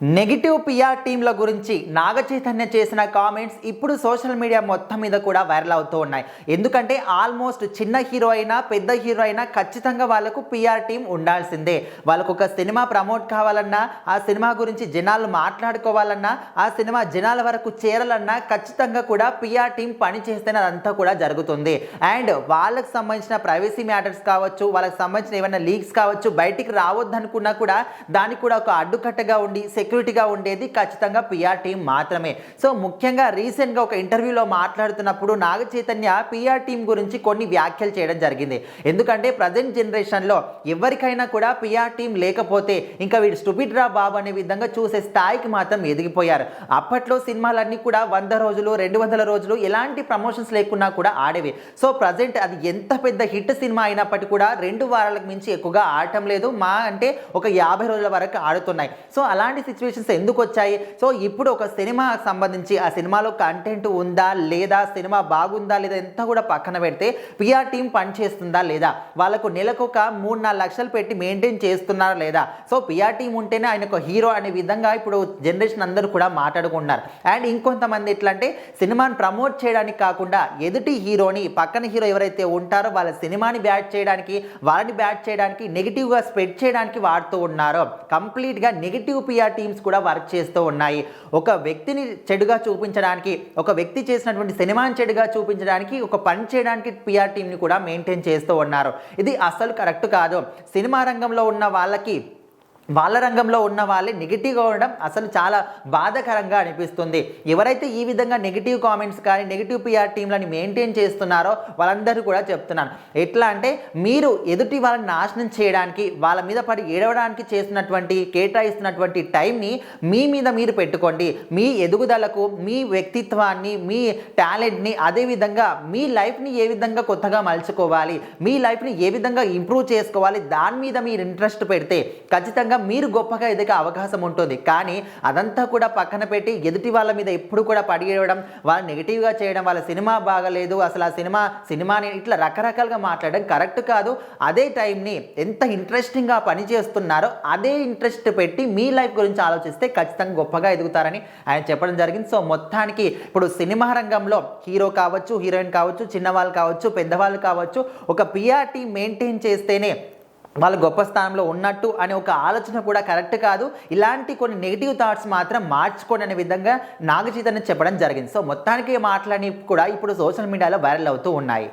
Negative PR టీంల గురించి నాగ చైతన్య చేసిన comments ఇప్పుడు సోషల్ మీడియా మొత్తం మీద కూడా వైరల్ అవుతూ ఉన్నాయి. ఎందుకంటే ఆల్మోస్ట్ చిన్న హీరో అయినా పెద్ద హీరో అయినా ఖచ్చితంగా వాళ్ళకు పిఆర్ టీం ఉండాల్సిందే. వాళ్ళకు ఒక సినిమా ప్రమోట్ కావాలన్నా, ఆ సినిమా గురించి జనాలు మాట్లాడుకోవాలన్నా, ఆ సినిమా జనాల వరకు చేరాలన్నా ఖచ్చితంగా కూడా పిఆర్ టీం పని చేస్తేనే అదంతా కూడా జరుగుతుంది. అండ్ వాళ్ళకు సంబంధించిన ప్రైవసీ మ్యాటర్స్ కావచ్చు, వాళ్ళకి సంబంధించిన ఏమైనా లీక్స్ కావచ్చు, బయటికి రావద్దనుకున్నా కూడా దానికి కూడా ఒక అడ్డుకట్టగా ఉండి సెక్యూరిటీగా ఉండేది ఖచ్చితంగా పిఆర్ టీం మాత్రమే. సో ముఖ్యంగా రీసెంట్గా ఒక ఇంటర్వ్యూలో మాట్లాడుతున్నప్పుడు నాగ చైతన్య పిఆర్ టీం గురించి కొన్ని వ్యాఖ్యలు చేయడం జరిగింది. ఎందుకంటే ప్రజెంట్ జనరేషన్లో ఎవరికైనా కూడా పిఆర్ టీం లేకపోతే ఇంకా వీడు స్టూపిడ్ రా బాబు అనే విధంగా చూసే స్థాయికి మాత్రం ఎదిగిపోయారు. అప్పట్లో సినిమాలన్నీ కూడా 100 రోజులు 200 రోజులు ఎలాంటి ప్రమోషన్స్ లేకున్నా కూడా ఆడేవి. సో ప్రజెంట్ అది ఎంత పెద్ద హిట్ సినిమా అయినప్పటికీ కూడా 2 వారాలకు మించి ఎక్కువగా ఆడటం లేదు. మా అంటే ఒక 50 రోజుల వరకు ఆడుతున్నాయి. సో అలాంటి సిచ్యువేషన్స్ ఎందుకు వచ్చాయి? సో ఇప్పుడు ఒక సినిమా సంబంధించి ఆ సినిమాలో కంటెంట్ ఉందా లేదా, సినిమా బాగుందా లేదా ఎంత కూడా పక్కన పెడితే పిఆర్ టీం పనిచేస్తుందా లేదా, వాళ్ళకు నెలకు ఒక 3-4 లక్షలు పెట్టి మెయింటైన్ చేస్తున్నారా లేదా, సో పిఆర్ టీం ఉంటేనే ఆయన ఒక హీరో అనే విధంగా ఇప్పుడు జనరేషన్ అందరూ కూడా మాట్లాడుకుంటున్నారు. అండ్ ఇంకొంతమంది ఎట్లా అంటే సినిమాని ప్రమోట్ చేయడానికి కాకుండా ఎదుటి హీరోని, పక్కన హీరో ఎవరైతే ఉంటారో వాళ్ళ సినిమాని బ్యాట్ చేయడానికి, వాళ్ళని బ్యాట్ చేయడానికి, నెగిటివ్గా స్ప్రెడ్ చేయడానికి వాడుతూ ఉన్నారు. కంప్లీట్గా నెగిటివ్ పిఆర్ టీమ్స్ కూడా వర్క్ చేస్తూ ఉన్నాయి. ఒక వ్యక్తిని చెడుగా చూపించడానికి, ఒక వ్యక్తి చేసినటువంటి సినిమాని చెడుగా చూపించడానికి, ఒక పని చేయడానికి పిఆర్ టీంని కూడా మెయింటైన్ చేస్తూ ఉన్నారు. ఇది అస్సలు కరెక్ట్ కాదు. సినిమా రంగంలో ఉన్న వాళ్ళ రంగంలో ఉన్న వాళ్ళే నెగిటివ్గా ఉండడం అసలు చాలా బాధాకరంగా అనిపిస్తుంది. ఎవరైతే ఈ విధంగా నెగిటివ్ కామెంట్స్ కానీ నెగిటివ్ పిఆర్ టీంలని మెయింటైన్ చేస్తున్నారో వాళ్ళందరూ కూడా చెప్తున్నాను. ఎట్లా అంటే మీరు ఎదుటి వాళ్ళని నాశనం చేయడానికి, వాళ్ళ మీద పడి ఏడవడానికి కేటాయిస్తున్నటువంటి టైంని మీ మీద మీరు పెట్టుకోండి. మీ ఎదుగుదలకు, మీ వ్యక్తిత్వాన్ని, మీ టాలెంట్ని, అదేవిధంగా మీ లైఫ్ని ఏ విధంగా కొత్తగా మలుచుకోవాలి, మీ లైఫ్ని ఏ విధంగా ఇంప్రూవ్ చేసుకోవాలి, దాని మీద మీరు ఇంట్రెస్ట్ పెడితే ఖచ్చితంగా మీరు గొప్పగా ఎదిగే అవకాశం ఉంటుంది. కానీ అదంతా కూడా పక్కన పెట్టి ఎదుటి వాళ్ళ మీద ఎప్పుడు కూడా పడియడం, వాళ్ళు నెగిటివ్గా చేయడం, వాళ్ళ సినిమా బాగలేదు, అసలు ఆ సినిమాని ఇట్లా రకరకాలుగా మాట్లాడడం కరెక్ట్ కాదు. అదే టైంని ఎంత ఇంట్రెస్టింగ్గా పని చేస్తున్నారో అదే ఇంట్రెస్ట్ పెట్టి మీ లైఫ్ గురించి ఆలోచిస్తే ఖచ్చితంగా గొప్పగా ఎదుగుతారని ఆయన చెప్పడం జరిగింది. సో మొత్తానికి ఇప్పుడు సినిమా రంగంలో హీరో కావచ్చు, హీరోయిన్ కావచ్చు, చిన్నవాళ్ళు కావచ్చు, పెద్దవాళ్ళు కావచ్చు, ఒక పిఆర్ టీం మెయింటైన్ చేస్తేనే వాళ్ళు గొప్ప స్థానంలో ఉన్నట్టు అనే ఒక ఆలోచన కూడా కరెక్ట్ కాదు. ఇలాంటి కొన్ని నెగిటివ్ థాట్స్ మాత్రం మార్చుకోండి అనే విధంగా నాగ చైతన్య చెప్పడం జరిగింది. సో మొత్తానికి మాటలని కూడా ఇప్పుడు సోషల్ మీడియాలో వైరల్ అవుతూ ఉన్నాయి.